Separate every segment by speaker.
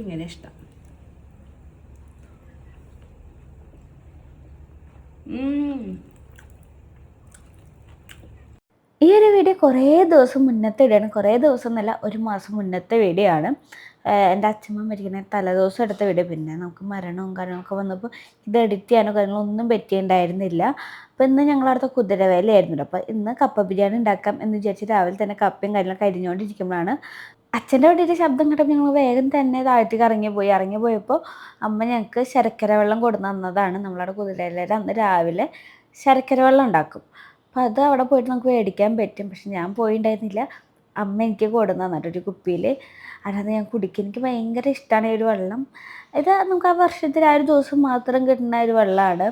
Speaker 1: ഇങ്ങനെ ഇഷ്ടം.
Speaker 2: ഈ ഒരു വീഡിയോ കുറേ ദിവസം മുന്നത്തെ വീഡിയോ, കുറേ ദിവസം എന്നല്ല, ഒരു മാസം മുന്നത്തെ വീഡിയോ ആണ്. എൻ്റെ അച്ഛമ്മ മരിക്കുന്ന തലേദിവസം എടുത്ത വീഡിയോ. പിന്നെ നമുക്ക് മരണവും കാര്യങ്ങളൊക്കെ വന്നപ്പോൾ ഇത് എഡിറ്റ് ചെയ്യാനോ കാര്യങ്ങളൊന്നും പറ്റിയിട്ടുണ്ടായിരുന്നില്ല. അപ്പോൾ ഇന്ന് ഞങ്ങളടുത്ത കുതിരവേലയായിരുന്നല്ലോ. അപ്പോൾ ഇന്ന് കപ്പ ബിരിയാണി ഉണ്ടാക്കാം എന്ന് വിചാരിച്ച് രാവിലെ തന്നെ കപ്പയും കാര്യങ്ങളൊക്കെ അരിഞ്ഞുകൊണ്ടിരിക്കുമ്പോഴാണ് അച്ഛൻ്റെ വണ്ടിയുടെ ശബ്ദം കേട്ടപ്പോൾ ഞങ്ങൾ വേഗം തന്നെ താഴത്തേക്ക് ഇറങ്ങിപ്പോയപ്പോൾ അമ്മ ഞങ്ങൾക്ക് ശർക്കര വെള്ളം കൊടുന്ന് തന്നതാണ്. നമ്മളവിടെ കുതിരവേലയിൽ അന്ന് രാവിലെ ശർക്കര വെള്ളം ഉണ്ടാക്കും. അപ്പോൾ അത് അവിടെ പോയിട്ട് നമുക്ക് മേടിക്കാൻ പറ്റും. പക്ഷെ ഞാൻ പോയിട്ടുണ്ടായിരുന്നില്ല. അമ്മ എനിക്ക് കൊടുന്ന് തന്നിട്ടൊരു കുപ്പിയിൽ. അല്ലാതെ ഞാൻ കുടിക്കും. എനിക്ക് ഭയങ്കര ഇഷ്ടമാണ് ഈ ഒരു വെള്ളം. ഇത് നമുക്ക് ആ വർഷത്തിൽ ആ ഒരു ദിവസം മാത്രം കിട്ടുന്ന ഒരു വെള്ളമാണ്.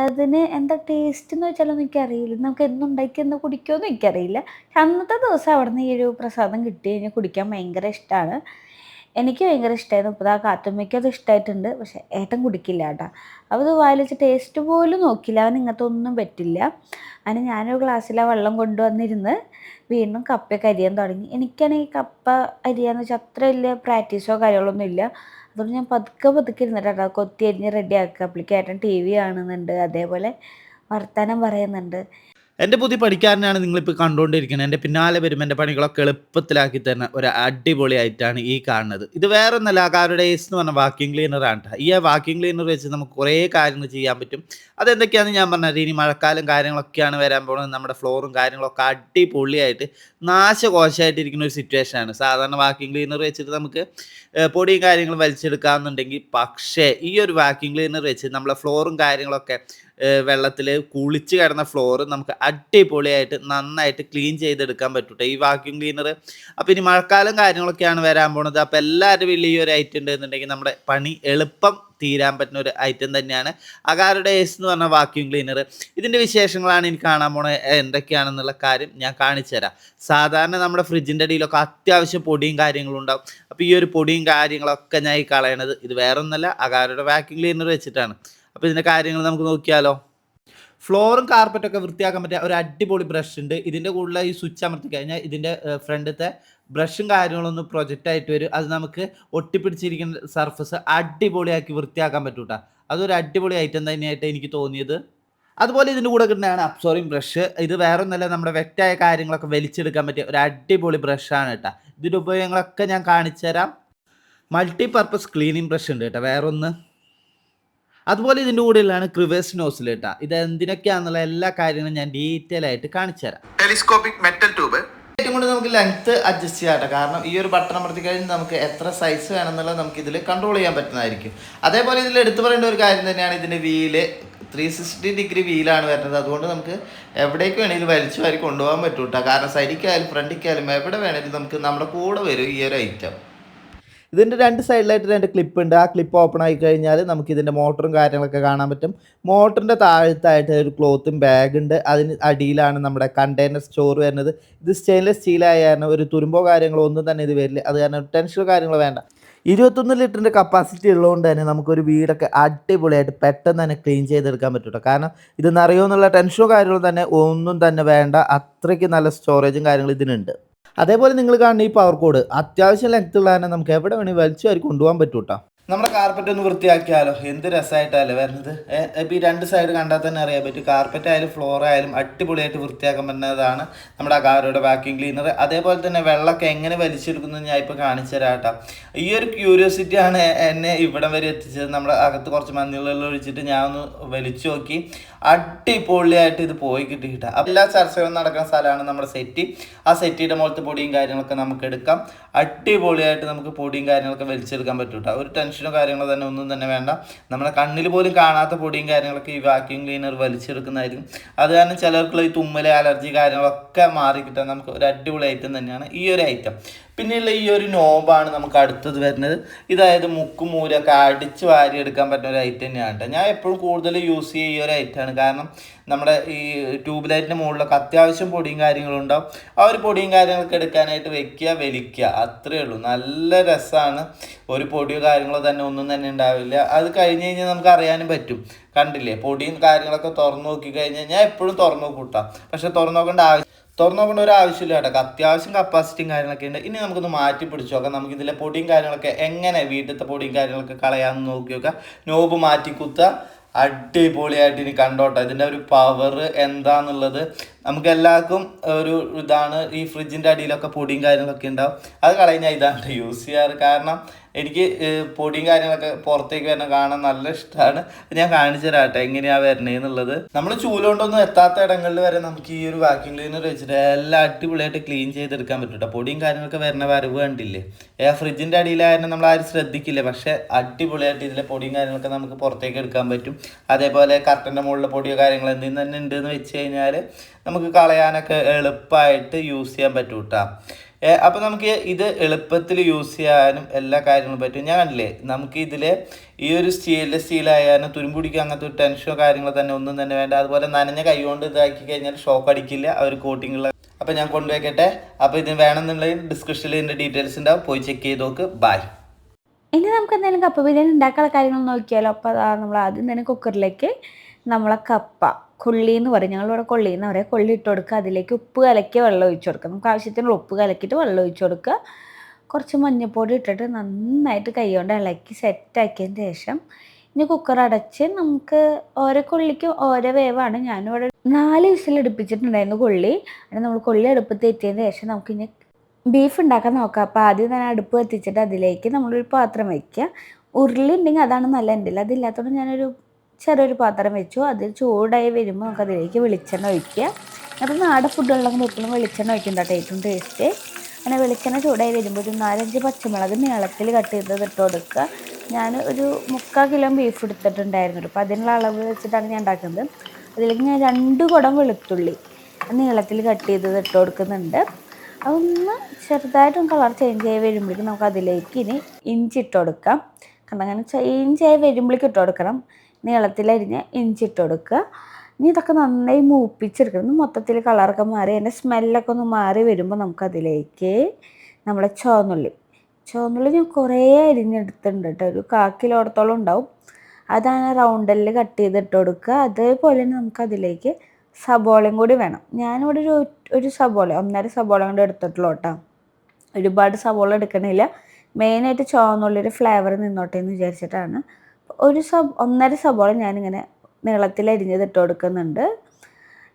Speaker 2: അതിന് എന്താ ടേസ്റ്റ് എന്ന് വെച്ചാലൊന്നും എനിക്കറിയില്ല. നമുക്ക് എന്നുണ്ടാക്കി എന്ന് കുടിക്കുമെന്നും എനിക്കറിയില്ല. പക്ഷെ അന്നത്തെ ദിവസം അവിടെ നിന്ന് ഈ ഒരു പ്രസാദം കിട്ടി കഴിഞ്ഞാൽ കുടിക്കാൻ ഭയങ്കര ഇഷ്ടമാണ്. എനിക്ക് ഭയങ്കര ഇഷ്ടമായിരുന്നു. ഇപ്പോൾ ആ കാത്തുമ്മയ്ക്ക് അത് ഇഷ്ടമായിട്ടുണ്ട്. പക്ഷേ ഏട്ടൻ കുടിക്കില്ല കേട്ടോ. അപ്പോൾ ഇത് വായിൽ വെച്ച് ടേസ്റ്റ് പോലും നോക്കില്ല. അവൻ ഇങ്ങനത്തെ ഒന്നും പറ്റില്ല. അതിന് ഞാനൊരു ഗ്ലാസ്സിൽ ആ വെള്ളം കൊണ്ടുവന്നിരുന്ന് വീണ്ടും കപ്പയൊക്കെ അരിയാൻ തുടങ്ങി. എനിക്കാണെങ്കിൽ കപ്പ അരിയാന്ന് വെച്ചാൽ അത്ര വലിയ പ്രാക്ടീസോ കാര്യങ്ങളൊന്നും ഇല്ല. അതുകൊണ്ട് ഞാൻ പതുക്കെ ഇരുന്നിട്ടാണ് കൊത്തി അരിഞ്ഞ് റെഡിയാക്കുക. അപ്പോഴേക്കും ഏട്ടൻ ടി വി കാണുന്നുണ്ട്, അതേപോലെ വർത്തമാനം പറയുന്നുണ്ട്.
Speaker 3: എൻ്റെ പുതിയ പണിക്കാരനാണ് നിങ്ങളിപ്പോൾ കണ്ടുകൊണ്ടിരിക്കുന്നത്. എൻ്റെ പിന്നാലെ വരുമ്പോൾ എൻ്റെ പണികളൊക്കെ എളുപ്പത്തിലാക്കി തരുന്ന ഒരു അടിപൊളിയായിട്ടാണ് ഈ കാണുന്നത്. ഇത് വേറെ ഒന്നല്ല, കാരുടെ ഏസ് എന്ന് പറഞ്ഞ വാക്യൂം ക്ലീനറാണ് കേട്ടോ. ഈ വാക്യൂം ക്ലീനർ വെച്ച് നമുക്ക് കുറേ കാര്യങ്ങൾ ചെയ്യാൻ പറ്റും. അതെന്തൊക്കെയാണെന്ന് ഞാൻ പറഞ്ഞത്. ഇനി മഴക്കാലം കാര്യങ്ങളൊക്കെയാണ് വരാൻ പോകുന്നത്. നമ്മുടെ ഫ്ലോറും കാര്യങ്ങളൊക്കെ അടിപൊളിയായിട്ട് നാശകോശമായിട്ടിരിക്കുന്ന ഒരു സിറ്റുവേഷനാണ്. സാധാരണ വാക്യൂം ക്ലീനർ വെച്ചിട്ട് നമുക്ക് പൊടിയും കാര്യങ്ങളും വലിച്ചെടുക്കാമെന്നുണ്ടെങ്കിൽ, പക്ഷേ ഈ ഒരു വാക്യൂം ക്ലീനർ വെച്ച് നമ്മളെ ഫ്ലോറും കാര്യങ്ങളൊക്കെ വെള്ളത്തിൽ കുളിച്ച് കിടന്ന ഫ്ലോർ നമുക്ക് അടിപൊളിയായിട്ട് നന്നായിട്ട് ക്ലീൻ ചെയ്തെടുക്കാൻ പറ്റൂട്ടെ ഈ വാക്യൂം ക്ലീനർ. അപ്പോൾ ഇനി മഴക്കാലം കാര്യങ്ങളൊക്കെയാണ് വരാൻ പോണത്. അപ്പോൾ എല്ലാവരും വലിയ ഈ ഒരു ഐറ്റം ഉണ്ടെന്നുണ്ടെങ്കിൽ നമ്മുടെ പണി എളുപ്പം തീരാൻ പറ്റുന്ന ഒരു ഐറ്റം തന്നെയാണ് അകാരുടെ ഏസ് എന്ന് പറഞ്ഞ വാക്യൂം ക്ലീനർ. ഇതിൻ്റെ വിശേഷങ്ങളാണ് എനിക്ക് കാണാൻ പോണത്. എന്തൊക്കെയാണെന്നുള്ള കാര്യം ഞാൻ കാണിച്ചു തരാം. സാധാരണ നമ്മുടെ ഫ്രിഡ്ജിൻ്റെ അടിയിലൊക്കെ അത്യാവശ്യം പൊടിയും കാര്യങ്ങളും ഉണ്ടാവും. അപ്പോൾ ഈ ഒരു പൊടിയും കാര്യങ്ങളൊക്കെ ഞാൻ ഈ കളയണത് ഇത് വേറെ ഒന്നല്ല, അകാരുടെ വാക്യൂം ക്ലീനർ വെച്ചിട്ടാണ്. അപ്പോൾ ഇതിൻ്റെ കാര്യങ്ങൾ നമുക്ക് നോക്കിയാലോ. ഫ്ലോറും കാർപ്പറ്റൊക്കെ വൃത്തിയാക്കാൻ പറ്റിയ ഒരു അടിപൊളി ബ്രഷ് ഉണ്ട്. ഇതിൻ്റെ കൂടുതൽ ഈ സ്വിച്ച് അമർത്തി കഴിഞ്ഞാൽ ഇതിൻ്റെ ഫ്രണ്ടത്തെ ബ്രഷും കാര്യങ്ങളൊന്നും പ്രൊജക്റ്റായിട്ട് വരും. അത് നമുക്ക് ഒട്ടിപ്പിടിച്ചിരിക്കുന്ന സർഫസ് അടിപൊളിയാക്കി വൃത്തിയാക്കാൻ പറ്റൂട്ടാ. അതൊരു അടിപൊളി ഐറ്റം തന്നെയായിട്ട് എനിക്ക് തോന്നിയത്. അതുപോലെ ഇതിൻ്റെ കൂടെ കിട്ടുന്നതാണ് അബ്സോർബിങ് ബ്രഷ്. ഇത് വേറെ ഒന്നല്ല, നമ്മുടെ വെറ്റായ കാര്യങ്ങളൊക്കെ വലിച്ചെടുക്കാൻ പറ്റിയ ഒരു അടിപൊളി ബ്രഷാണ് കേട്ടോ. ഇതിൻ്റെ ഉപയോഗങ്ങളൊക്കെ ഞാൻ കാണിച്ചു തരാം. മൾട്ടി പർപ്പസ് ക്ലീനിങ് ബ്രഷ് ഉണ്ട് കേട്ടോ, വേറൊന്ന്. അതുപോലെ ഇതിൻ്റെ കൂടെയുള്ളതാണ് ക്രിവേഴ്സ് നോസിൽ കേട്ടോ. ഇത് എന്തിനൊക്കെയാണെന്നുള്ള എല്ലാ കാര്യങ്ങളും ഞാൻ ഡീറ്റെയിൽ ആയിട്ട് കാണിച്ചു തരാം. ടെലിസ്കോപ്പിക് മെറ്റൽ ട്യൂബ് ഏറ്റവും കൊണ്ട് നമുക്ക് ലെങ്ത്ത് അഡ്ജസ്റ്റ് ചെയ്യാം കേട്ടോ. കാരണം ഈ ഒരു ബട്ടൺ അമർത്തി കഴിഞ്ഞാൽ നമുക്ക് എത്ര സൈസ് വേണമെന്നുള്ളത് നമുക്ക് ഇതിൽ കൺട്രോൾ ചെയ്യാൻ പറ്റുന്നതായിരിക്കും. അതേപോലെ ഇതിൽ എടുത്തു പറയേണ്ട ഒരു കാര്യം തന്നെയാണ്, ഇതിൻ്റെ വീല് 360 ഡിഗ്രി വീലാണ് വരുന്നത്. അതുകൊണ്ട് നമുക്ക് എവിടേക്ക് വേണമെങ്കിലും വലിച്ചു വാരി കൊണ്ടുപോകാൻ പറ്റും കേട്ടോ. കാരണം സൈഡിക്കായാലും ഫ്രണ്ടിക്കായാലും എവിടെ വേണമെങ്കിലും നമുക്ക് നമ്മുടെ കൂടെ വരും ഈ ഒരു ഐറ്റം. ഇതിൻ്റെ രണ്ട് സൈഡിലായിട്ട് രണ്ട് ക്ലിപ്പ് ഉണ്ട്. ആ ക്ലിപ്പ് ഓപ്പൺ ആയി കഴിഞ്ഞാൽ നമുക്ക് ഇതിൻ്റെ മോട്ടറും കാര്യങ്ങളൊക്കെ കാണാൻ പറ്റും. മോട്ടറിൻ്റെ താഴത്തായിട്ട് ഒരു ക്ലോത്തും ബാഗ് ഉണ്ട്. അതിന് അടിയിലാണ് നമ്മുടെ കണ്ടെയ്നർ സ്റ്റോർ വരുന്നത്. ഇത് സ്റ്റെയിൻലെസ് സ്റ്റീലായ കാരണം ഒരു തുരുമ്പോ കാര്യങ്ങളോ ഒന്നും തന്നെ ഇത് വരില്ല. അത് കാരണം ടെൻഷനോ കാര്യങ്ങളോ വേണ്ട. 21 ലിറ്ററിൻ്റെ കപ്പാസിറ്റി ഉള്ളതുകൊണ്ട് തന്നെ നമുക്കൊരു വീടൊക്കെ അടിപൊളിയായിട്ട് പെട്ടെന്ന് തന്നെ ക്ലീൻ ചെയ്തെടുക്കാൻ പറ്റും. കാരണം ഇത് നിറയുമെന്നുള്ള ടെൻഷനോ കാര്യങ്ങളോ തന്നെ ഒന്നും തന്നെ വേണ്ട. അത്രയ്ക്ക് നല്ല സ്റ്റോറേജും കാര്യങ്ങളും ഇതിനുണ്ട്. അതേപോലെ നിങ്ങൾ കാണുന്ന ഈ പവർ കോഡ് അത്യാവശ്യം ലെങ്ത് ഉള്ള തന്നെ നമുക്ക് എവിടെ വേണമെങ്കിൽ വലിച്ചു വാരി കൊണ്ടുപോകാൻ പറ്റും കേട്ടോ. നമ്മുടെ കാർപ്പറ്റ് ഒന്ന് വൃത്തിയാക്കിയാലോ, എന്ത് രസമായിട്ടല്ലേ വരുന്നത്. ഇപ്പോൾ ഈ രണ്ട് സൈഡ് കണ്ടാൽ തന്നെ അറിയാൻ പറ്റും. കാർപ്പറ്റ് ആയാലും ഫ്ലോർ ആയാലും അടിപൊളിയായിട്ട് വൃത്തിയാക്കാൻ പറ്റുന്നതാണ് നമ്മുടെ ആ കാറുടെ വാക്യൂം ക്ലീനർ. അതേപോലെ തന്നെ വെള്ളമൊക്കെ എങ്ങനെ വലിച്ചെടുക്കുന്നത് ഞാൻ ഇപ്പോൾ കാണിച്ചു തരാം കേട്ടോ. ഈ ഒരു ക്യൂരിയോസിറ്റിയാണ് എന്നെ ഇവിടം വരെ എത്തിച്ചത്. നമ്മുടെ അകത്ത് കുറച്ച് മഞ്ഞളെല്ലാം ഒഴിച്ചിട്ട് ഞാൻ ഒന്ന് വലിച്ചു നോക്കി. അടിപൊളിയായിട്ട് ഇത് പോയി കിട്ടി കിട്ടുക. എല്ലാ ചർച്ചകളും നടക്കുന്ന സ്ഥലമാണ് നമ്മുടെ സെറ്റി. ആ സെറ്റിയുടെ മുകളിലത്തെ പൊടിയും കാര്യങ്ങളൊക്കെ നമുക്ക് എടുക്കാം. അടിപൊളിയായിട്ട് നമുക്ക് പൊടിയും കാര്യങ്ങളൊക്കെ വലിച്ചെടുക്കാൻ പറ്റും കേട്ടോ. ഒരു ടെൻഷനോ കാര്യങ്ങളോ തന്നെ ഒന്നും തന്നെ വേണ്ട. നമ്മുടെ കണ്ണിൽ പോലും കാണാത്ത പൊടിയും കാര്യങ്ങളൊക്കെ ഈ വാക്യൂം ക്ലീനർ വലിച്ചെടുക്കുന്നതായിരിക്കും. അത് കാരണം ചിലർക്കുള്ള ഈ തുമ്മല്, അലർജി കാര്യങ്ങളൊക്കെ മാറി കിട്ടാൻ നമുക്ക് ഒരു അടിപൊളി ഐറ്റം തന്നെയാണ് ഈ ഒരു ഐറ്റം. പിന്നെയുള്ള ഈ ഒരു നോബാണ് നമുക്ക് അടുത്തത് വരുന്നത്. ഇതായത് മുക്കും മൂലൊക്കെ അടിച്ച് വാരി എടുക്കാൻ പറ്റുന്ന ഒരു ഐറ്റം തന്നെയാണ് കേട്ടോ. ഞാൻ എപ്പോഴും കൂടുതൽ യൂസ് ചെയ്യുക ഈ ഒരു ഐറ്റമാണ്. കാരണം നമ്മുടെ ഈ ട്യൂബ് ലൈറ്റിൻ്റെ മുകളിലൊക്കെ അത്യാവശ്യം പൊടിയും കാര്യങ്ങളും ഉണ്ടാവും. ആ ഒരു പൊടിയും കാര്യങ്ങളൊക്കെ എടുക്കാനായിട്ട് വെക്കുക, വലിക്കുക, അത്രയേ ഉള്ളൂ. നല്ല രസമാണ്. ഒരു പൊടിയോ കാര്യങ്ങളോ തന്നെ ഒന്നും തന്നെ ഉണ്ടാവില്ല. അത് കഴിഞ്ഞ് കഴിഞ്ഞാൽ നമുക്ക് അറിയാനും പറ്റും. കണ്ടില്ലേ, പൊടിയും കാര്യങ്ങളൊക്കെ തുറന്നു നോക്കി കഴിഞ്ഞാൽ ഞാൻ എപ്പോഴും തുറന്നു നോക്കൂട്ടാം. പക്ഷെ തുറന്നു നോക്കേണ്ട തുറന്നു നോക്കേണ്ട ഒരു ആവശ്യമില്ല കേട്ടോ. അത്യാവശ്യം കപ്പാസിറ്റിയും കാര്യങ്ങളൊക്കെ ഉണ്ട്. ഇനി നമുക്കൊന്ന് മാറ്റി പിടിച്ച് നോക്കാം. നമുക്ക് ഇതിലെ പൊടിയും കാര്യങ്ങളൊക്കെ എങ്ങനെ വീട്ടിലത്തെ പൊടിയും കാര്യങ്ങളൊക്കെ കളയാമെന്ന് നോക്കി നോക്കാം. നോബ് മാറ്റി കുത്തുക. അടിപൊളിയായിട്ട് ഇനി കണ്ടോട്ടെ ഇതിൻ്റെ ഒരു പവർ എന്താന്നുള്ളത്. നമുക്ക് എല്ലാവർക്കും ഒരു ഇതാണ്, ഈ ഫ്രിഡ്ജിൻ്റെ അടിയിലൊക്കെ പൊടിയും കാര്യങ്ങളൊക്കെ ഉണ്ടാവും. അത് കളഞ്ഞാൽ ഇതാണ് യൂസ് ചെയ്യാറ്. കാരണം എനിക്ക് പൊടിയും കാര്യങ്ങളൊക്കെ പുറത്തേക്ക് വരുന്ന കാണാൻ നല്ല ഇഷ്ടമാണ്. ഞാൻ കാണിച്ചു തരാട്ടെ എങ്ങനെയാണ് വരണേന്നുള്ളത്. നമ്മൾ ചൂലുകൊണ്ടൊന്നും എത്താത്ത ഇടങ്ങളിൽ വരെ നമുക്ക് ഈ ഒരു വാക്യൂം ക്ലീനർ വെച്ചിട്ട് എല്ലാം അടിപൊളിയായിട്ട് ക്ലീൻ ചെയ്തെടുക്കാൻ പറ്റും കേട്ടോ. പൊടിയും കാര്യങ്ങളൊക്കെ വരുന്ന വരവ് കണ്ടില്ലേ. ഫ്രിഡ്ജിൻ്റെ അടിയിലായിരുന്നു നമ്മൾ ആരും ശ്രദ്ധിക്കില്ല. പക്ഷേ അടിപൊളിയായിട്ട് ഇതിലെ പൊടിയും കാര്യങ്ങളൊക്കെ നമുക്ക് പുറത്തേക്ക് എടുക്കാൻ പറ്റും. അതേപോലെ കർട്ടൻ്റെ മുകളിലെ പൊടിയോ കാര്യങ്ങൾ എന്തെങ്കിലും തന്നെ ഉണ്ടെന്ന് വെച്ച് കഴിഞ്ഞാൽ നമുക്ക് കളയാനൊക്കെ എളുപ്പമായിട്ട് യൂസ് ചെയ്യാൻ പറ്റും കേട്ടോ. അപ്പോൾ നമുക്ക് ഇത് എളുപ്പത്തിൽ യൂസ് ചെയ്യാനും എല്ലാ കാര്യങ്ങളും പറ്റും. ഞാൻ കണ്ടില്ലേ, നമുക്ക് ഇതിൽ ഈ ഒരു സ്റ്റീലായാലും തുരുമ്പുടിക്കുക അങ്ങനത്തെ ഒരു ടെൻഷനോ കാര്യങ്ങളോ തന്നെ ഒന്നും തന്നെ വേണ്ട. അതുപോലെ നനഞ്ഞ കൈ കൊണ്ട് ഇതാക്കി കഴിഞ്ഞാൽ ഷോക്ക് അടിക്കില്ല ആ ഒരു കോട്ടിങ്ങുള്ള. അപ്പോൾ ഞാൻ കൊണ്ടുവയ്ക്കട്ടെ. അപ്പോൾ ഇത് വേണമെന്നുണ്ടെങ്കിൽ ഡിസ്ക്രിപ്ഷനിൽ ഇതിൻ്റെ ഡീറ്റെയിൽസ് ഉണ്ടാവും, പോയി ചെക്ക് ചെയ്ത് നോക്ക്. ബൈ.
Speaker 2: ഇനി നമുക്ക് എന്തെങ്കിലും കപ്പ ബിരിയാണി ഉണ്ടാക്കാനുള്ള കാര്യങ്ങൾ നോക്കിയാലോ. അപ്പോൾ അതാ നമ്മൾ ആദ്യം തന്നെ കുക്കറിലേക്ക് നമ്മളെ കപ്പ കൊള്ളി എന്ന് പറയും, ഞങ്ങളിവിടെ കൊള്ളി എന്ന് പറയാം. കൊള്ളി ഇട്ട് കൊടുക്കുക. അതിലേക്ക് ഉപ്പ് കലക്കി വെള്ളം ഒഴിച്ച് കൊടുക്കുക. നമുക്ക് ആവശ്യത്തിനുള്ള ഉപ്പ് കലക്കിയിട്ട് വെള്ളം ഒഴിച്ച് കൊടുക്കുക. കുറച്ച് മഞ്ഞൾപ്പൊടി ഇട്ടിട്ട് നന്നായിട്ട് കൈ കൊണ്ട് ഇളക്കി സെറ്റാക്കിയതിന് ശേഷം ഇനി കുക്കർ അടച്ച് നമുക്ക് ഓരോ കൊള്ളിക്കും ഓരോ വേവാണ്. ഞാനിവിടെ 4 വിസിലടുപ്പിച്ചിട്ടുണ്ടായിരുന്നു കൊള്ളി. അങ്ങനെ നമ്മൾ കൊള്ളി അടുപ്പത്ത് എത്തിയതിന് ശേഷം നമുക്കിനി ബീഫ് ഉണ്ടാക്കാൻ നോക്കാം. അപ്പോൾ ആദ്യം തന്നെ അടുപ്പ് കത്തിച്ചിട്ട് അതിലേക്ക് നമ്മളൊരു പാത്രം വയ്ക്കുക. ഉരുളി ഉണ്ടെങ്കിൽ അതാണ് നല്ല. എൻ്റെ അതില്ലാത്തതുകൊണ്ട് ഞാനൊരു ചെറിയൊരു പാത്രം വെച്ചു. അത് ചൂടായി വരുമ്പോൾ നമുക്ക് അതിലേക്ക് വെളിച്ചെണ്ണ ഒഴിക്കുക. അപ്പോൾ നാടൻ ഫുഡുകളിലൊക്കെ എപ്പോഴും വെളിച്ചെണ്ണ ഒഴിക്കുന്നുണ്ട് ഏറ്റവും ടേസ്റ്റ്. അങ്ങനെ വെളിച്ചെണ്ണ ചൂടായി വരുമ്പോൾ ഒരു 4-5 പച്ചമുളക് നീളത്തിൽ കട്ട് ചെയ്തത് ഇട്ട് കൊടുക്കുക. ഞാൻ ഒരു 3/4 കിലോ ബീഫ് എടുത്തിട്ടുണ്ടായിരുന്നു. അപ്പോൾ അതിനുള്ള അളവ് വെച്ചിട്ടാണ് ഞാൻ ഉണ്ടാക്കുന്നത്. അതിലേക്ക് ഞാൻ 2 കുടം വെളുത്തുള്ളി നീളത്തിൽ കട്ട് ചെയ്തത് ഇട്ട് കൊടുക്കുന്നുണ്ട്. അതൊന്ന് ചെറുതായിട്ടൊന്ന് കളർ ചേഞ്ച് ആയി വരുമ്പോഴേക്കും നമുക്ക് അതിലേക്ക് ഇനി ഇഞ്ചി ഇട്ട് കൊടുക്കാം. കാരണം അങ്ങനെ ചേഞ്ച് ആയി വരുമ്പോഴേക്കും ഇട്ട് കൊടുക്കണം. നീളത്തിലരിഞ്ഞ് ഇഞ്ചി ഇട്ട് കൊടുക്കുക. ഇനി ഇതൊക്കെ നന്നായി മൂപ്പിച്ചെടുക്കണം. മൊത്തത്തിൽ കളറൊക്കെ മാറി അതിൻ്റെ സ്മെല്ലൊക്കെ ഒന്ന് മാറി വരുമ്പോൾ നമുക്കതിലേക്ക് നമ്മളെ ചുവന്നുള്ളി ഞാൻ കുറേ അരിഞ്ഞെടുത്തിട്ടുണ്ട് കേട്ടോ. ഒരു 1/4 കിലോത്തോളം ഉണ്ടാവും. അതാണ് റൗണ്ടിൽ കട്ട് ചെയ്തിട്ട് കൊടുക്കുക. അതേപോലെ തന്നെ നമുക്കതിലേക്ക് സബോളയും കൂടി വേണം. ഞാനിവിടെ ഒരു സബോള 1.5 സബോള കൊണ്ട് എടുത്തിട്ടുള്ളൂ കേട്ടോ. ഒരുപാട് സബോള എടുക്കണില്ല. മെയിനായിട്ട് ചുവന്നുള്ളിയുടെ ഫ്ലേവർ നിന്നോട്ടെ എന്ന് വിചാരിച്ചിട്ടാണ്. 1.5 സബോള ഞാനിങ്ങനെ നീളത്തിൽ അരിഞ്ഞത് ഇട്ട് കൊടുക്കുന്നുണ്ട്.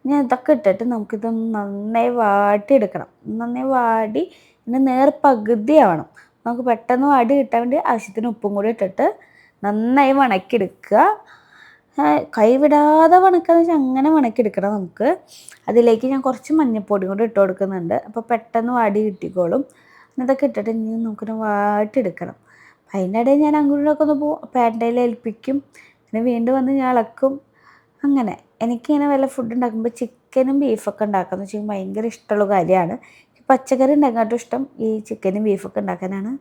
Speaker 2: ഞാൻ ഇതൊക്കെ ഇട്ടിട്ട് നമുക്കിതൊന്ന് നന്നായി വാട്ടിയെടുക്കണം. നന്നായി വാടി ഇതിൻ്റെ പകുതി ആവണം. നമുക്ക് പെട്ടെന്ന് വാടി കിട്ടാൻ വേണ്ടി ആവശ്യത്തിന് ഉപ്പും കൂടി ഇട്ടിട്ട് നന്നായി വണക്കിയെടുക്കുക. കൈവിടാതെ വണക്കാന്ന് വെച്ചാൽ അങ്ങനെ വണക്കിയെടുക്കണം നമുക്ക്. അതിലേക്ക് ഞാൻ കുറച്ച് മഞ്ഞൾപ്പൊടി കൂടി ഇട്ട് കൊടുക്കുന്നുണ്ട്. അപ്പോൾ പെട്ടെന്ന് വാടി കിട്ടിക്കോളും. ഇതൊക്കെ ഇട്ടിട്ട് ഇനി നമുക്കൊന്ന് വാട്ടിയെടുക്കണം. അതിൻ്റെ ഇടയിൽ ഞാൻ അങ്ങോട്ടൊക്കെ ഒന്ന് പോകും, പാൻറ്റയിൽ ഏൽപ്പിക്കും. പിന്നെ വീണ്ടും വന്ന് ഞാൻ ഇളക്കും. അങ്ങനെ എനിക്കിങ്ങനെ വല്ല ഫുഡ് ഉണ്ടാക്കുമ്പോൾ ചിക്കനും ബീഫൊക്കെ ഉണ്ടാക്കാമെന്ന് വെച്ചാൽ ഭയങ്കര ഇഷ്ടമുള്ള കാര്യമാണ്. പച്ചക്കറി ഉണ്ടാക്കാനായിട്ടും ഇഷ്ടം ഈ ചിക്കനും ബീഫൊക്കെ ഉണ്ടാക്കാനാണ്.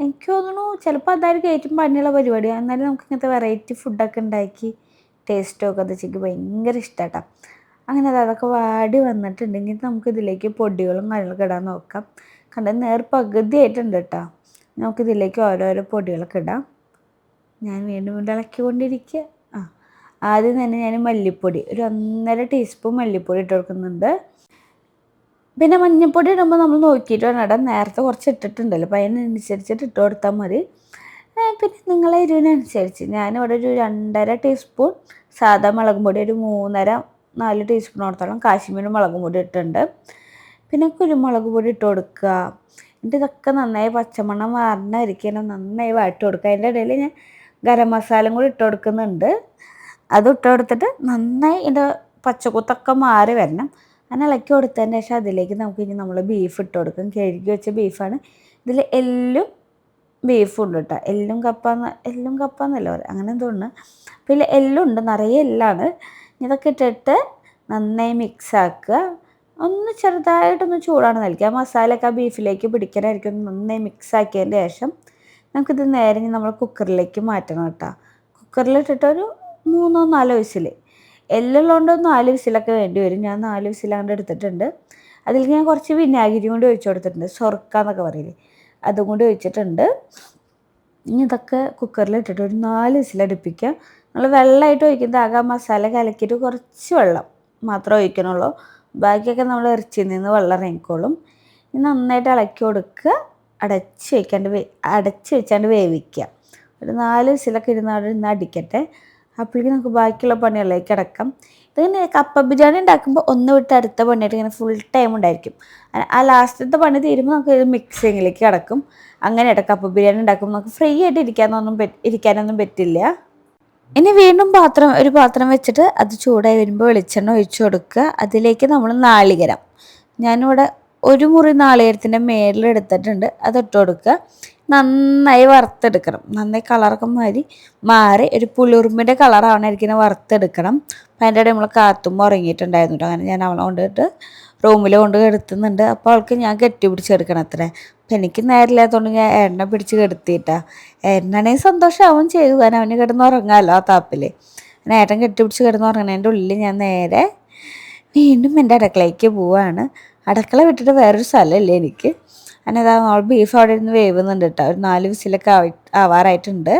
Speaker 2: എനിക്ക് തോന്നുന്നു ചിലപ്പോൾ അതായിരിക്കും ഏറ്റവും പണിയുള്ള പരിപാടിയാണ്. എന്നാലും നമുക്ക് ഇങ്ങനത്തെ വെറൈറ്റി ഫുഡൊക്കെ ഉണ്ടാക്കി ടേസ്റ്റ് ഒക്കെ വെച്ചെങ്കിൽ ഭയങ്കര ഇഷ്ടമാട്ടോ. അങ്ങനെ അതൊക്കെ വാടി വന്നിട്ടുണ്ടെങ്കിൽ നമുക്കിതിലേക്ക് പൊടികളും കാര്യങ്ങളൊക്കെ ഇടാൻ നോക്കാം. പകുതി ആയിട്ടുണ്ട് കേട്ടോ. നമുക്കിതിലേക്ക് ഓരോരോ പൊടികളൊക്കെ ഇടാം. ഞാൻ വീണ്ടും ഇളക്കിക്കൊണ്ടിരിക്കുക. ആദ്യം തന്നെ ഞാൻ മല്ലിപ്പൊടി ഒരു 1.5 ടീസ്പൂൺ മല്ലിപ്പൊടി ഇട്ട് കൊടുക്കുന്നുണ്ട്. പിന്നെ മഞ്ഞൾപ്പൊടി ഇടുമ്പോൾ നമ്മൾ നോക്കിയിട്ട് വേണം ഇടാൻ. നേരത്തെ കുറച്ച് ഇട്ടിട്ടുണ്ടല്ലോ, അപ്പോൾ അതിനനുസരിച്ചിട്ട് ഇട്ട് കൊടുത്താൽ മതി. പിന്നെ നിങ്ങളെ എരിവിനനുസരിച്ച് ഞാനിവിടെ ഒരു 2.5 ടീസ്പൂൺ സാദാ മുളകും പൊടി, ഒരു 3.5-4 ടീസ്പൂണോടത്തോളം കാശ്മീരി മുളകും പൊടി ഇട്ടിട്ടുണ്ട്. പിന്നെ കുരുമുളക് പൊടി ഇട്ട് കൊടുക്കുക. എന്നിട്ട് ഇതൊക്കെ നന്നായി പച്ചമണം മാറുന്നതായിരിക്കണം നന്നായി വാട്ടി കൊടുക്കുക. അതിൻ്റെ ഇടയിൽ ഞാൻ ഗരം മസാലയും കൂടി ഇട്ട് കൊടുക്കുന്നുണ്ട്. അത് ഇട്ട് കൊടുത്തിട്ട് നന്നായി ഇതിൻ്റെ പച്ചക്കുത്തൊക്കെ മാറി വരണം. അങ്ങനെ ഇളക്കി കൊടുത്തതിന് ശേഷം അതിലേക്ക് നമുക്ക് ഇനി നമ്മൾ ബീഫ് ഇട്ട് കൊടുക്കും. കഴുകി വെച്ച ബീഫാണ്. ഇതിൽ എല്ലും ബീഫും ഉണ്ട് കേട്ടോ. എല്ലും കപ്പ എന്നല്ല പറയും, അങ്ങനെ തോന്നുന്നു. അപ്പോൾ ഇതിൽ എല്ലുണ്ട്, നിറയെ എല്ലാണ്. ഇതൊക്കെ ഇട്ടിട്ട് നന്നായി മിക്സ് ആക്കുക. ഒന്ന് ചെറുതായിട്ടൊന്ന് ചൂടാണ് നൽകുക. മസാലയൊക്കെ ആ ബീഫിലേക്ക് പിടിക്കാനായിരിക്കും. നന്നായി മിക്സ് ആക്കിയതിൻ്റെ ശേഷം നമുക്കിത് നേരെ നമ്മൾ കുക്കറിലേക്ക് മാറ്റണം കേട്ടോ. കുക്കറിലിട്ടിട്ട് ഒരു 3-4 വിസിൽ. എല്ലുള്ളതുകൊണ്ട് 4 വിസിലൊക്കെ വേണ്ടി വരും. ഞാൻ 4 വിസിലങ്ങോട്ട് എടുത്തിട്ടുണ്ട്. അതിൽ ഞാൻ കുറച്ച് വിനാഗിരി കൊണ്ട് ഒഴിച്ചു കൊടുത്തിട്ടുണ്ട്. സൊർക്ക എന്നൊക്കെ പറയില്ലേ, അതും കൂടി ഒഴിച്ചിട്ടുണ്ട്. ഇനി ഇതൊക്കെ കുക്കറിലിട്ടിട്ട് ഒരു 4 വിസിലടുപ്പിക്കുക. നമ്മൾ വെള്ളമായിട്ട് ഒഴിക്കുന്നത് ആകെ മസാല കലക്കിയിട്ട് കുറച്ച് വെള്ളം മാത്രമേ ഒഴിക്കണുള്ളൂ. ബാക്കിയൊക്കെ നമ്മൾ ഇറച്ചിയിൽ നിന്ന് വെള്ളം ഇറങ്ങിക്കോളും. ഇനി നന്നായിട്ട് ഇളക്കി കൊടുക്കുക. അടച്ച് വെച്ചാണ്ട് വേവിക്കുക. ഒരു 4 വിസിലൊക്കെ ഇരുന്ന് അടിക്കട്ടെ. അപ്പോഴേക്കും നമുക്ക് ബാക്കിയുള്ള പണികളിലേക്ക് കിടക്കാം. ഇതിങ്ങനെ കപ്പ ബിരിയാണി ഉണ്ടാക്കുമ്പോൾ ഒന്ന് വിട്ട് അടുത്ത പണിയായിട്ട് ഇങ്ങനെ ഫുൾ ടൈം ഉണ്ടായിരിക്കും. ആ ലാസ്റ്റത്തെ പണി തീരുമ്പോൾ നമുക്ക് ഇത് മിക്സിങ്ങിലേക്ക് കിടക്കും. അങ്ങനെയായിട്ട് കപ്പ ബിരിയാണി ഉണ്ടാക്കുമ്പോൾ നമുക്ക് ഫ്രീ ആയിട്ട് ഇരിക്കാനൊന്നും പറ്റില്ല. ഇനി വീണ്ടും ഒരു പാത്രം വെച്ചിട്ട് അത് ചൂടായി വരുമ്പോൾ വെളിച്ചെണ്ണ ഒഴിച്ചു കൊടുക്കുക. അതിലേക്ക് നമ്മൾ നാളികേരം, ഞാനിവിടെ ഒരു മുറി നാളികേരത്തിൻ്റെ മേലിലെടുത്തിട്ടുണ്ട്, അതിട്ട് കൊടുക്കുക. നന്നായി വറുത്തെടുക്കണം. നന്നായി കളറൊക്കെ മാറി ഒരു പുളിയുറുമ്പിൻ്റെ കളറാവണമായിരിക്കും വറുത്തെടുക്കണം. അപ്പം അതിൻ്റെ ഇടയിൽ നമ്മൾ കാത്തുമ്പോൾ ഉറങ്ങിയിട്ടുണ്ടായിരുന്നു കേട്ടോ. അങ്ങനെ ഞാൻ അവളെ കൊണ്ടിട്ട് റൂമിൽ കൊണ്ട് കെടുത്തുന്നുണ്ട്. അപ്പോൾ അവൾക്ക് ഞാൻ കെട്ടി പിടിച്ചെടുക്കണം അത്രേ. അപ്പം എനിക്ക് നേരില്ലാത്തതുകൊണ്ട് ഞാൻ എണ്ണ പിടിച്ച് കെടുത്തിയിട്ടാ. ഏട്ടനാണെങ്കിൽ സന്തോഷമാവും ചെയ്തു, കാരണം അവന് കിടന്ന് ഉറങ്ങാമല്ലോ ആ താപ്പിൽ. അങ്ങനെ ഏട്ടൻ കെട്ടിപ്പിടിച്ച് കിടന്ന് ഉറങ്ങണതിൻ്റെ ഉള്ളിൽ ഞാൻ നേരെ വീണ്ടും എൻ്റെ അടുക്കളയ്ക്ക് പോവാണ്. അടുക്കള വിട്ടിട്ട് വേറൊരു സ്ഥലമില്ലേ എനിക്ക്. അങ്ങനെ അതാ നമ്മൾ ബീഫ് അവിടെ ഇരുന്ന് വേവുന്നുണ്ട് കേട്ടോ. ഒരു 4 വിസിലൊക്കെ ആവാറായിട്ടുണ്ട്.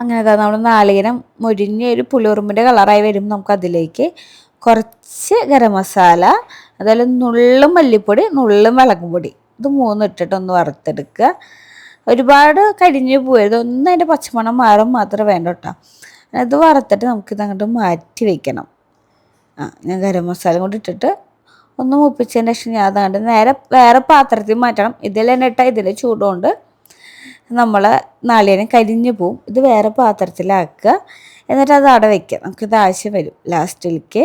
Speaker 2: അങ്ങനെ അതാ നമ്മൾ നാളികേരം മുരിഞ്ഞ ഒരു പുളിയുറുമ്പിൻ്റെ കളറായി വരുമ്പോൾ നമുക്ക് അതിലേക്ക് കുറച്ച് ഗരം മസാല, അതുപോലെ നുള്ളും മല്ലിപ്പൊടി, നുള്ളും മുളകും പൊടി, ഇത് 3 ഇട്ടിട്ട് ഒന്ന് വറുത്തെടുക്കുക. ഒരുപാട് കരിഞ്ഞു പോയത്, ഒന്ന് അതിൻ്റെ പച്ചമണം മാറും മാത്രമേ വേണ്ട കേട്ടോ. അത് വറുത്തിട്ട് നമുക്കിത് അങ്ങോട്ട് മാറ്റി വയ്ക്കണം. ഞാൻ ഗരം മസാല കൊണ്ട് ഇട്ടിട്ട് ഒന്ന് മുപ്പിച്ചതിന് ശേഷം ഞാൻ അതാണ്ട് നേരെ വേറെ പാത്രത്തിൽ മാറ്റണം. ഇതിൽ തന്നെ ഇട്ടാൽ ഇതിൻ്റെ ചൂടുകൊണ്ട് നമ്മൾ നാളികേരം കരിഞ്ഞു പോവും. ഇത് വേറെ പാത്രത്തിലാക്കുക. എന്നിട്ട് അത് അവിടെ വയ്ക്കുക. നമുക്കിത് ആവശ്യം വരും ലാസ്റ്റിലേക്ക്.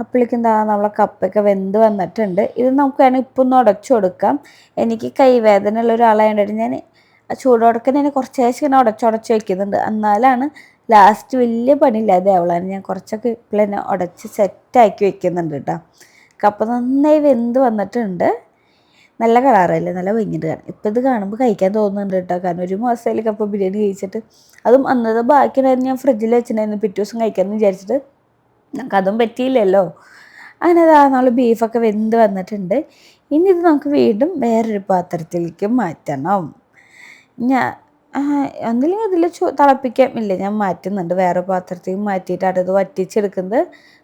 Speaker 2: അപ്പോഴേക്കും എന്താ നമ്മളെ കപ്പയൊക്കെ വെന്ത് വന്നിട്ടുണ്ട്. ഇത് നമുക്ക് വേണമെങ്കിൽ ഇപ്പം ഒന്ന് ഉടച്ചു കൊടുക്കാം. എനിക്ക് കൈവേദന ഉള്ള ഒരാളായതുകൊണ്ട് ഞാൻ ചൂടോടൊക്കെ ഞാൻ കുറച്ചേശം ഇങ്ങനെ ഉടച്ച് വയ്ക്കുന്നുണ്ട്. എന്നാലാണ് ലാസ്റ്റ് വലിയ പണിയില്ലാതെ അവളാണ്. ഞാൻ കുറച്ചൊക്കെ ഇപ്പോൾ തന്നെ ഉടച്ച് സെറ്റാക്കി വെക്കുന്നുണ്ട് കേട്ടോ. കപ്പ നന്നായി വെന്ത് വന്നിട്ടുണ്ട്. നല്ല കളറല്ലേ, നല്ല ഭംഗിയുണ്ട് കാണാൻ. ഇപ്പം ഇത് കാണുമ്പോൾ കഴിക്കാൻ തോന്നുന്നുണ്ട് കേട്ടോ. കാരണം ഒരു മാസത്തിൽ കപ്പ ബിരിയാണി കഴിച്ചിട്ട്, അതും അന്നത്തെ ബാക്കിയുണ്ടായിരുന്നു ഞാൻ ഫ്രിഡ്ജിൽ വെച്ചിട്ടുണ്ടായിരുന്നു പിറ്റേ ദിവസം കഴിക്കാമെന്ന് വിചാരിച്ചിട്ട്. നമുക്ക് അതും പറ്റിയില്ലല്ലോ. അങ്ങനെ നമ്മൾ ബീഫൊക്കെ വെന്ത് വന്നിട്ടുണ്ട്. ഇനി ഇത് നമുക്ക് വീണ്ടും വേറൊരു പാത്രത്തിലേക്ക് മാറ്റണം. ഒന്നില്ലെങ്കിൽ അതിൽ തിളപ്പിക്കാൻ ഇല്ല, ഞാൻ മാറ്റുന്നുണ്ട്. വേറെ പാത്രത്തിൽ മാറ്റിയിട്ടാണ് ഇത് വറ്റിച്ചെടുക്കുന്നത്.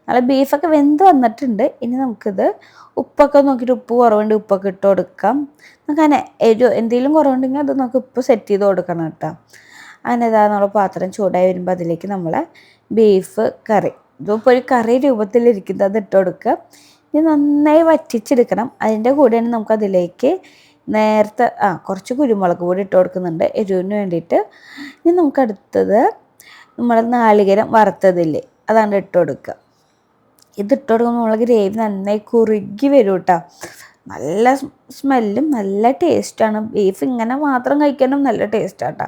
Speaker 2: നല്ല ബീഫൊക്കെ വെന്ത് വന്നിട്ടുണ്ട്. ഇനി നമുക്കിത് ഉപ്പൊക്കെ നോക്കിയിട്ട് ഉപ്പ് കുറവുണ്ട് ഉപ്പൊക്കെ ഇട്ട് കൊടുക്കാം. നമുക്കങ്ങനെ എന്തെങ്കിലും കുറവുണ്ടെങ്കിൽ അത് നമുക്ക് ഉപ്പ് സെറ്റ് ചെയ്ത് കൊടുക്കണം കേട്ടോ. അങ്ങനെ നമ്മൾ പാത്രം ചൂടായി വരുമ്പോൾ അതിലേക്ക് നമ്മളെ ബീഫ് കറി, ഇതിപ്പോൾ ഒരു കറി രൂപത്തിലിരിക്കുന്നത്, അത് ഇട്ട് കൊടുക്കുക. ഇനി നന്നായി വറ്റിച്ചെടുക്കണം. അതിൻ്റെ കൂടെയാണ് നമുക്കതിലേക്ക് നേരത്തെ കുറച്ച് കുരുമുളക് പൊടി ഇട്ട് കൊടുക്കുന്നുണ്ട് എരിവിന് വേണ്ടിയിട്ട്. ഇനി നമുക്കടുത്തത് നമ്മൾ നാളികേരം വറുത്തതില്ലേ, അതാണ് ഇട്ട് കൊടുക്കുക. ഇതിട്ട് കൊടുക്കുമ്പോൾ നമ്മൾ ഗ്രേവി നന്നായി കുറുകി വരും കേട്ടോ. നല്ല സ്മെല്ലും നല്ല ടേസ്റ്റാണ്. ബീഫ് ഇങ്ങനെ മാത്രം കഴിക്കാനും നല്ല ടേസ്റ്റാണ് കേട്ടോ.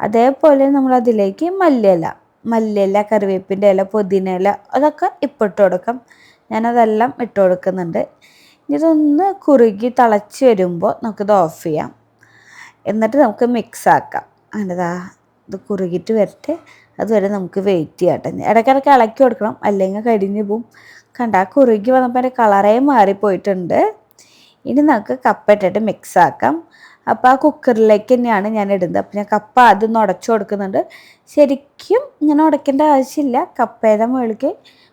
Speaker 2: അതേപോലെ നമ്മളതിലേക്ക് മല്ലിയില, കറിവേപ്പിൻ്റെ ഇല, പുതിന ഇല, അതൊക്കെ ഇപ്പോൾ ഇട്ട് കൊടുക്കാം. ഞാനതെല്ലാം ഇട്ട് കൊടുക്കുന്നുണ്ട്. ഇതൊന്ന് കുറുകി തിളച്ച് വരുമ്പോൾ നമുക്കിത് ഓഫ് ചെയ്യാം. എന്നിട്ട് നമുക്ക് മിക്സ് ആക്കാം. അങ്ങനെ ഇത് കുറുകിയിട്ട് വരട്ടെ, അതുവരെ നമുക്ക് വെയിറ്റ് ചെയ്യാട്ടെ. ഇടയ്ക്കിടയ്ക്ക് ഇളക്കി കൊടുക്കണം, അല്ലെങ്കിൽ കരിഞ്ഞു പോവും. കുറുകി വന്നപ്പോൾ അതിൻ്റെ കളറേ മാറിപ്പോയിട്ടുണ്ട്. ഇനി നമുക്ക് കപ്പ ഇട്ടിട്ട് മിക്സ് ആക്കാം. അപ്പോൾ ആ കുക്കറിലേക്ക് തന്നെയാണ് ഞാൻ ഇടുന്നത്. അപ്പോൾ ഞാൻ കപ്പ അതൊന്ന് ഉടച്ചു കൊടുക്കുന്നുണ്ട്. ശരിക്കും ഇങ്ങനെ ഉടയ്ക്കേണ്ട ആവശ്യമില്ല. കപ്പയുടെ മുകളിലേക്ക്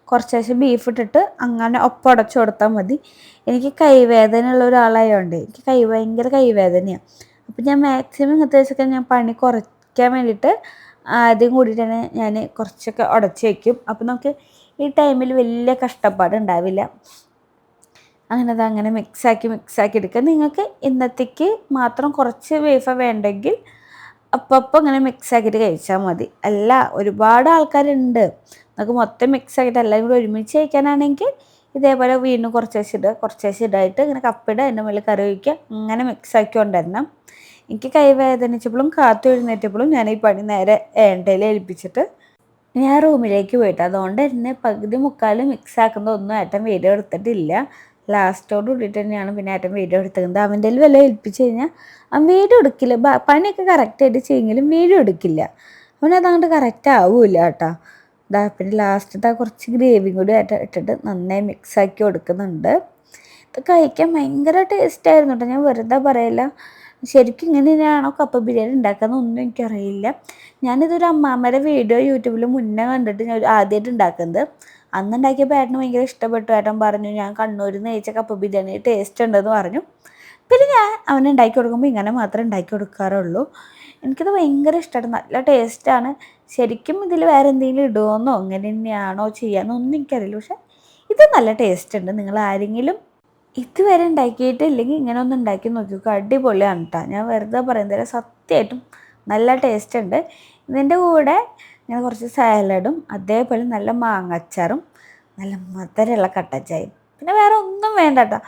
Speaker 2: കുറച്ച് ബീഫ് ഇട്ടിട്ട് അങ്ങനെ ഒപ്പം ഉടച്ചു കൊടുത്താൽ മതി. എനിക്ക് കൈവേദന ഉള്ള ഒരാളായതുകൊണ്ട് എനിക്ക് ഭയങ്കര കൈവേദനയാണ്. അപ്പോൾ ഞാൻ മാക്സിമം ഇങ്ങനത്തെ ദിവസമൊക്കെ ഞാൻ പണി കുറയ്ക്കാൻ വേണ്ടിയിട്ട് ആദ്യം കൂടിയിട്ട് തന്നെ ഞാൻ കുറച്ചൊക്കെ ഉടച്ച് വയ്ക്കും. അപ്പോൾ നമുക്ക് ഈ ടൈമിൽ വലിയ കഷ്ടപ്പാട് ഉണ്ടാവില്ല. അങ്ങനെ മിക്സാക്കി എടുക്കുക. നിങ്ങൾക്ക് ഇന്നത്തേക്ക് മാത്രം കുറച്ച് ബീഫ് വേണ്ടെങ്കിൽ അപ്പം അങ്ങനെ മിക്സാക്കിയിട്ട് കഴിച്ചാൽ മതി. അല്ല, ഒരുപാട് ആൾക്കാരുണ്ട്, നമുക്ക് മൊത്തം മിക്സാക്കിയിട്ട് എല്ലാം കൂടി ഒരുമിച്ച് കഴിക്കാനാണെങ്കിൽ ഇതേപോലെ വീണ്ടും കുറച്ചേശം ഇടായിട്ട് ഇങ്ങനെ കപ്പിടുക, അതിൻ്റെ മുകളിൽ കറി വയ്ക്കുക, അങ്ങനെ മിക്സാക്കി കൊണ്ടുവരണം. എനിക്ക് കൈ വേദനിച്ചപ്പോഴും കാത്തു എഴുന്നേറ്റപ്പോഴും ഞാൻ ഈ പണി നേരെ ഏണ്ടയിൽ ഏൽപ്പിച്ചിട്ട് ഞാൻ റൂമിലേക്ക് പോയിട്ട്, അതുകൊണ്ട് തന്നെ പകുതി മുക്കാലും മിക്സാക്കുന്നതൊന്നും ഏട്ടൻ വീഡിയോ എടുത്തിട്ടില്ല. ലാസ്റ്റോട് കൂടിയിട്ട് തന്നെയാണ് പിന്നെ ഏട്ടൻ വീഡിയോ എടുത്തിരുന്നത്. അവൻ്റെ വല്ല ഏൽപ്പിച്ച് കഴിഞ്ഞാൽ അവൻ വീഡിയോ എടുക്കില്ല. പണിയൊക്കെ കറക്റ്റായിട്ട് ചെയ്യുമെങ്കിലും വീഡിയോ എടുക്കില്ല. അവനതങ്ങോട്ട് കറക്റ്റ് ആവില്ല കേട്ടോ. പിന്നെ ലാസ്റ്റത്തെ കുറച്ച് ഗ്രേവിയും കൂടി ഇട്ടിട്ട് നന്നായി മിക്സാക്കി കൊടുക്കുന്നുണ്ട്. ഇത് കഴിക്കാൻ ഭയങ്കര ടേസ്റ്റായിരുന്നു കേട്ടോ. ഞാൻ വെറുതെ പറയില്ല. ശരിക്കും ഇങ്ങനെയാണോ കപ്പ ബിരിയാണി ഉണ്ടാക്കാമെന്നൊന്നും എനിക്കറിയില്ല. ഞാനിതൊരു അമ്മാമ്മയുടെ വീഡിയോ യൂട്യൂബിൽ മുന്നേ കണ്ടിട്ട് ഞാൻ ആദ്യമായിട്ട് ഉണ്ടാക്കുന്നത്. അന്നുണ്ടാക്കിയപ്പോൾ ഏട്ടന് ഭയങ്കര ഇഷ്ടപ്പെട്ടു. ഏട്ടൻ പറഞ്ഞു ഞാൻ കണ്ണൂരിൽ നിന്ന് കഴിച്ച കപ്പ ബിരിയാണി ടേസ്റ്റ് ഉണ്ടെന്ന് പറഞ്ഞു. പിന്നെ ഞാൻ അവന് ഉണ്ടാക്കി കൊടുക്കുമ്പോൾ ഇങ്ങനെ മാത്രമേ ഉണ്ടാക്കി കൊടുക്കാറുള്ളൂ. എനിക്കത് ഭയങ്കര ഇഷ്ടമാണ്, നല്ല ടേസ്റ്റാണ്. ശരിക്കും ഇതിൽ വേറെ എന്തെങ്കിലും ഇടുമോയെന്നോ അങ്ങനെ തന്നെയാണോ ചെയ്യാമെന്നൊന്നും എനിക്കറിയില്ല. പക്ഷെ ഇത് നല്ല ടേസ്റ്റ് ഉണ്ട്. നിങ്ങൾ ആരെങ്കിലും ഇതുവരെ ഉണ്ടാക്കിയിട്ടില്ലെങ്കിൽ ഇങ്ങനെ ഒന്ന് ഉണ്ടാക്കി നോക്കിക്കോ, അടിപൊളിയാണ് കേട്ടോ. ഞാൻ വെറുതെ പറയുന്നില്ല, സത്യമായിട്ടും നല്ല ടേസ്റ്റ് ഉണ്ട്. ഇതിൻ്റെ കൂടെ ഞാൻ കുറച്ച് സാലഡും അതേപോലെ നല്ല മാങ്ങാച്ചാറും നല്ല മധുരമുള്ള കട്ടൻ ചായയും, പിന്നെ വേറെ ഒന്നും വേണ്ട കേട്ടോ.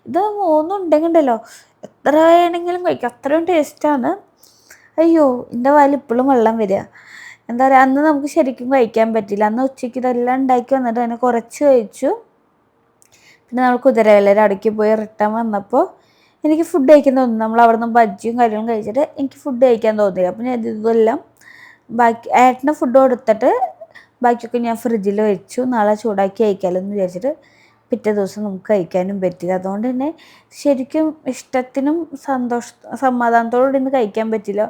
Speaker 2: ഇത് മൂന്നും ഉണ്ടെങ്കിൽ ഉണ്ടല്ലോ എത്ര വേണമെങ്കിലും കഴിക്കാം, അത്രയും ടേസ്റ്റാണ്. അയ്യോ എൻ്റെ വായിൽ ഇപ്പോഴും വെള്ളം വരിക. എന്താ പറയുക, അന്ന് നമുക്ക് ശരിക്കും കഴിക്കാൻ പറ്റില്ല. അന്ന് ഉച്ചയ്ക്ക് ഇതെല്ലാം ഉണ്ടാക്കി വന്നിട്ട് അതിനെ കുറച്ച് കഴിച്ചു. പിന്നെ നമ്മൾ കുതിരവെള്ളര അടുക്കി പോയി റിട്ടേൺ വന്നപ്പോൾ എനിക്ക് ഫുഡ് കഴിക്കാൻ തോന്നുന്നു. നമ്മൾ അവിടെ നിന്ന് ബജ്ജിയും കാര്യങ്ങളും കഴിച്ചിട്ട് എനിക്ക് ഫുഡ് കഴിക്കാൻ തോന്നിയില്ല. അപ്പോൾ ഞാൻ ഇതെല്ലാം ബാക്കി ഏട്ടന് ഫുഡ് കൊടുത്തിട്ട് ബാക്കിയൊക്കെ ഞാൻ ഫ്രിഡ്ജിൽ വെച്ചു, നാളെ ചൂടാക്കി കഴിക്കാമല്ലോ എന്ന് വിചാരിച്ചിട്ട്. പിറ്റേ ദിവസം നമുക്ക് കഴിക്കാനും പറ്റില്ല. അതുകൊണ്ട് തന്നെ ശരിക്കും ഇഷ്ടത്തിനും സമാധാനത്തോടുകൂടി ഇന്ന് കഴിക്കാൻ പറ്റില്ല.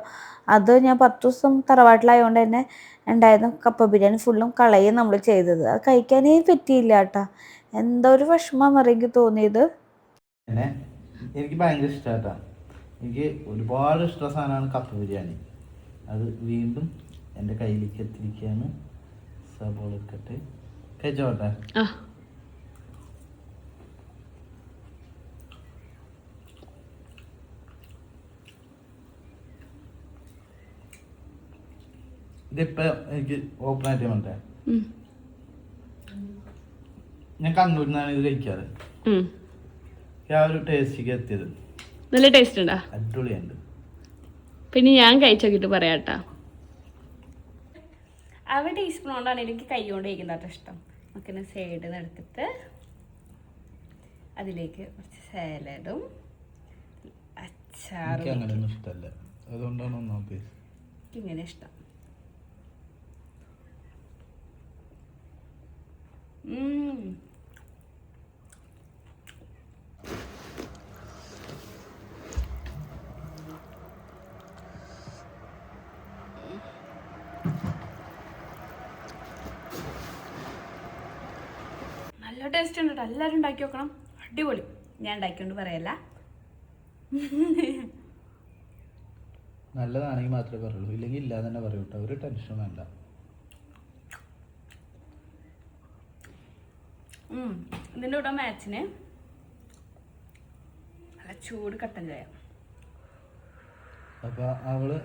Speaker 2: അത് ഞാൻ 10 ദിവസം തറവാട്ടിലായതുകൊണ്ട് തന്നെ ഉണ്ടായിരുന്ന കപ്പ ബിരിയാണി ഫുള്ളും കളയും നമ്മൾ ചെയ്തത്. അത് കഴിക്കാനേ പറ്റിയില്ല കേട്ടോ. എന്തോ ഒരു വിഷമമാണെന്ന് എനിക്ക് തോന്നിയത്.
Speaker 3: പിന്നെ എനിക്ക് ഭയങ്കര ഇഷ്ടമായിട്ടാ. എനിക്ക് ഒരുപാട് ഇഷ്ടമുള്ള സാധനമാണ് കപ്പ ബിരിയാണി. അത് വീണ്ടും എൻ്റെ കയ്യിലേക്ക് എത്തിയിരിക്കുകയാണ്. സബോള ഇട്ടിട്ട് കഴിച്ചോട്ടെ. ഇതിപ്പോ എനിക്ക് ഓപ്പൺ ആയിട്ട് വേണ്ടേ. ഞാൻ കണ്ണൂരിൽ നിന്നാണ് ഇത് കഴിക്കാറ്. ആ ഒരു ടേസ്റ്റിക്ക് എത്തിയത്
Speaker 1: നല്ല ടേസ്റ്റ് ഉണ്ടാ,
Speaker 3: അടിപൊളിയുണ്ട്.
Speaker 1: പിന്നെ ഞാൻ കഴിച്ചോക്കിട്ട് പറയാട്ടാ. അവ ടീസ്പൂൺ കൊണ്ടാണ് എനിക്ക് കൈ കൊണ്ട് കഴിക്കുന്നത് ഇഷ്ടം. നമുക്കിന്ന് സൈഡിൽ നിന്ന് എടുത്തിട്ട് അതിലേക്ക് കുറച്ച് സാലഡും അച്ചാറും.
Speaker 3: അങ്ങനെയൊന്നും ഇഷ്ടമല്ല, അതുകൊണ്ടാണ്
Speaker 1: ഇങ്ങനെ ഇഷ്ടം. നല്ല ടേസ്റ്റ് ഉണ്ട് കേട്ടോ. എല്ലാവരും ഉണ്ടാക്കി നോക്കണം, അടിപൊളി. ഞാൻ ഉണ്ടാക്കിയോണ്ട് പറയല്ല,
Speaker 3: നല്ലതാണെങ്കിൽ മാത്രമേ പറയുള്ളൂ, ഇല്ലെങ്കിൽ ഇല്ല തന്നെ പറയൂ കേട്ടോ. ഒരു ടെൻഷൻ വേണ്ട.
Speaker 1: ഇതിൻ്റെ കൂടെ മാച്ചിന് നല്ല ചൂട് കട്ടൻ ചായ.
Speaker 3: അപ്പൊ അവള്